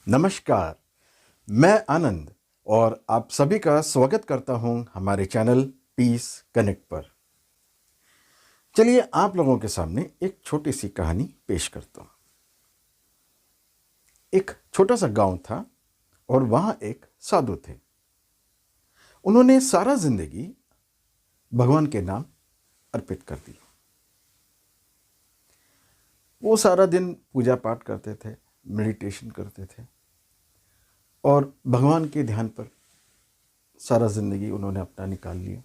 नमस्कार, मैं आनंद और आप सभी का स्वागत करता हूं हमारे चैनल पीस कनेक्ट पर। चलिए आप लोगों के सामने एक छोटी सी कहानी पेश करता हूं। एक छोटा सा गांव था और वहां एक साधु थे। उन्होंने सारा जिंदगी भगवान के नाम अर्पित कर दी। वो सारा दिन पूजा पाठ करते थे, मेडिटेशन करते थे और भगवान के ध्यान पर सारा जिंदगी उन्होंने अपना निकाल लिया।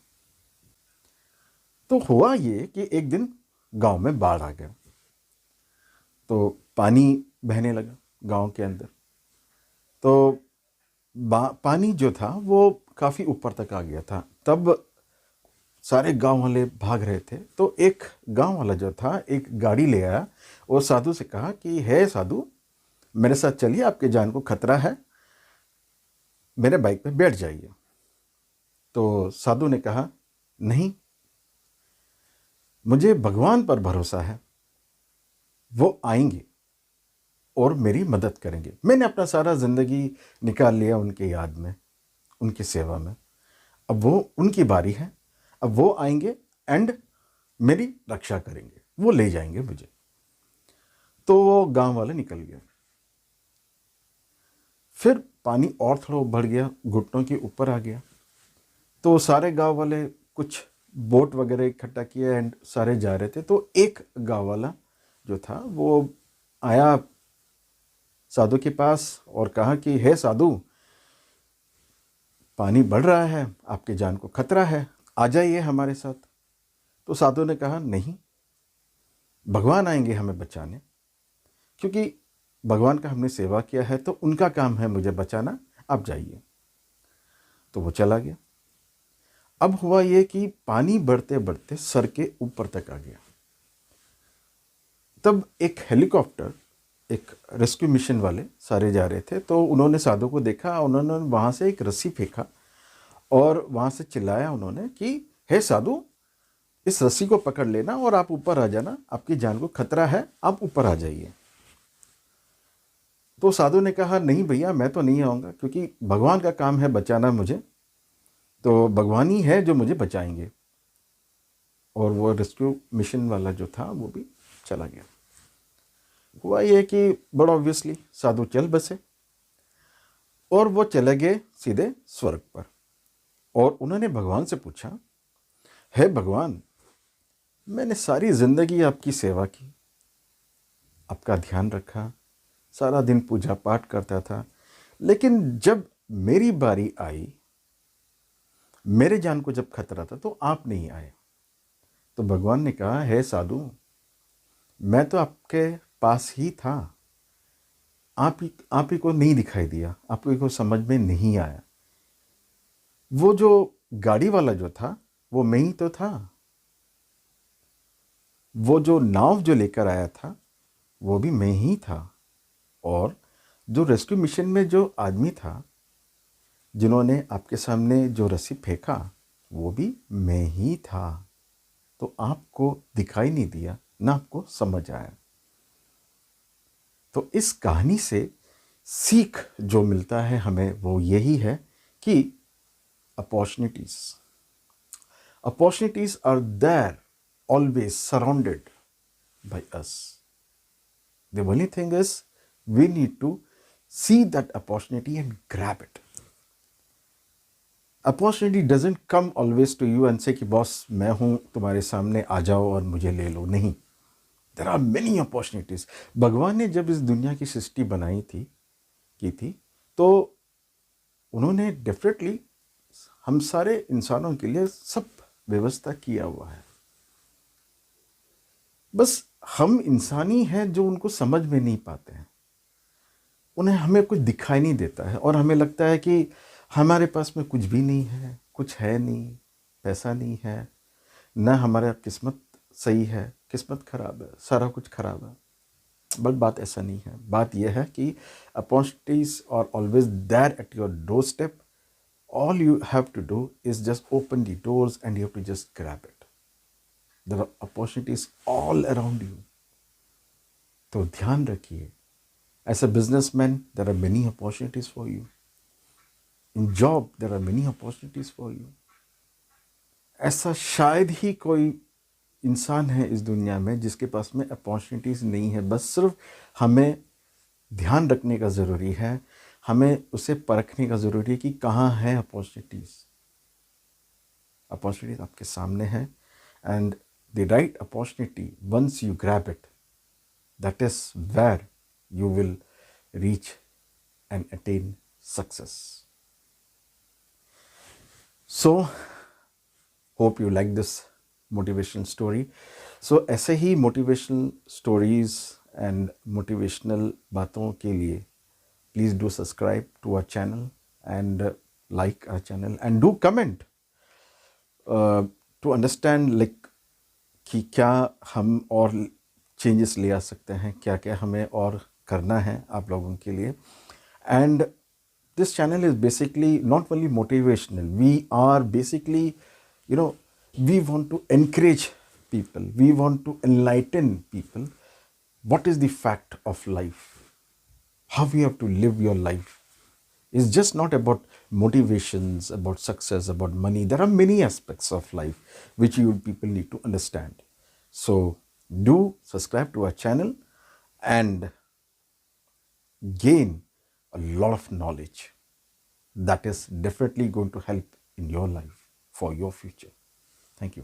तो हुआ ये कि एक दिन गांव में बाढ़ आ गया, तो पानी बहने लगा गांव के अंदर। तो पानी जो था वो काफ़ी ऊपर तक आ गया था। तब सारे गांव वाले भाग रहे थे, तो एक गांव वाला जो था एक गाड़ी ले आया और साधु से कहा कि हे साधु, मेरे साथ चलिए, आपके जान को खतरा है, मेरे बाइक पे बैठ जाइए। तो साधु ने कहा, नहीं, मुझे भगवान पर भरोसा है, वो आएंगे और मेरी मदद करेंगे। मैंने अपना सारा ज़िंदगी निकाल लिया उनके याद में, उनकी सेवा में। अब वो उनकी बारी है, अब वो आएंगे एंड मेरी रक्षा करेंगे, वो ले जाएंगे मुझे। तो वो गांव वाले निकल गए। फिर पानी और थोड़ा बढ़ गया, घुटनों के ऊपर आ गया। तो सारे गांव वाले कुछ बोट वगैरह इकट्ठा किए एंड सारे जा रहे थे। तो एक गांव वाला जो था वो आया साधु के पास और कहा कि हे साधु, पानी बढ़ रहा है, आपके जान को खतरा है, आ जाइए हमारे साथ। तो साधु ने कहा, नहीं, भगवान आएंगे हमें बचाने, क्योंकि भगवान का हमने सेवा किया है तो उनका काम है मुझे बचाना, आप जाइए। तो वो चला गया। अब हुआ ये कि पानी बढ़ते बढ़ते सर के ऊपर तक आ गया। तब एक हेलीकॉप्टर, एक रेस्क्यू मिशन वाले सारे जा रहे थे, तो उन्होंने साधु को देखा, उन्होंने वहाँ से एक रस्सी फेंका और वहाँ से चिल्लाया उन्होंने कि हे साधु, इस रस्सी को पकड़ लेना और आप ऊपर आ जाना, आपकी जान को खतरा है, आप ऊपर आ जाइए। तो साधु ने कहा, नहीं भैया, मैं तो नहीं आऊँगा, क्योंकि भगवान का काम है बचाना मुझे, तो भगवान ही है जो मुझे बचाएंगे। और वो रेस्क्यू मिशन वाला जो था वो भी चला गया। हुआ ये कि बड़ा ऑब्वियसली साधु चल बसे और वो चले गए सीधे स्वर्ग पर। और उन्होंने भगवान से पूछा, हे भगवान, मैंने सारी जिंदगी आपकी सेवा की, आपका ध्यान रखा, सारा दिन पूजा पाठ करता था, लेकिन जब मेरी बारी आई, मेरे जान को जब खतरा था, तो आप नहीं आए। तो भगवान ने कहा, हे साधु, मैं तो आपके पास ही था, आप ही को नहीं दिखाई दिया, आपको को समझ में नहीं आया। वो जो गाड़ी वाला जो था वो मैं ही तो था, वो जो नाव जो लेकर आया था वो भी मैं ही था, और जो रेस्क्यू मिशन में जो आदमी था जिन्होंने आपके सामने जो रस्सी फेंका वो भी मैं ही था। तो आपको दिखाई नहीं दिया, ना आपको समझ आया। तो इस कहानी से सीख जो मिलता है हमें वो यही है कि opportunities are there, always surrounded by us. The only thing is we need to see that opportunity and grab it. Opportunity doesn't come always to you and say कि बॉस मैं हूँ तुम्हारे सामने, आ जाओ और मुझे ले लो। नहीं, there are many opportunities. भगवान ने जब इस दुनिया की सृष्टि बनाई थी की थी तो उन्होंने डेफिनेटली हम सारे इंसानों के लिए सब व्यवस्था किया हुआ है। बस हम इंसानी हैं जो उनको समझ में नहीं पाते हैं, उन्हें हमें कुछ दिखाई नहीं देता है और हमें लगता है कि हमारे पास में कुछ भी नहीं है, कुछ है नहीं, पैसा नहीं है, ना हमारा किस्मत सही है, किस्मत खराब है, सारा कुछ खराब है। बट बात ऐसा नहीं है। बात यह है कि opportunities are always there at your door step. All you have to do is just open the doors and you have to just grab it. There are opportunities all around you. तो ध्यान रखिए As a businessman, there are many opportunities for you. In job, there are many opportunities for you. ऐसा शायद ही कोई इंसान है इस दुनिया में जिसके पास में अपॉर्चुनिटीज़ नहीं है. बस सिर्फ हमें ध्यान रखने का ज़रूरी है, हमें उसे परखने का ज़रूरी है कि कहाँ है अपॉर्चुनिटीज़. अपॉर्चुनिटीज़ आपके सामने है, and the right opportunity, once you grab it, that is where you will reach and attain success. So, hope you like this motivational story. So, ऐसे ही motivational stories and motivational बातों के लिए please do subscribe to our channel and like our channel and do comment to understand like कि क्या हम और changes ले आ सकते हैं, क्या क्या हमें और करना है आप लोगों के लिए. And this channel is basically not only motivational, we are basically we want to encourage people, we want to enlighten people what is the fact of life, how you have to live your life. It's just not about motivations, about success, about money. There are many aspects of life which you people need to understand. So do subscribe to our channel and gain a lot of knowledge that is definitely going to help in your life for your future. Thank you.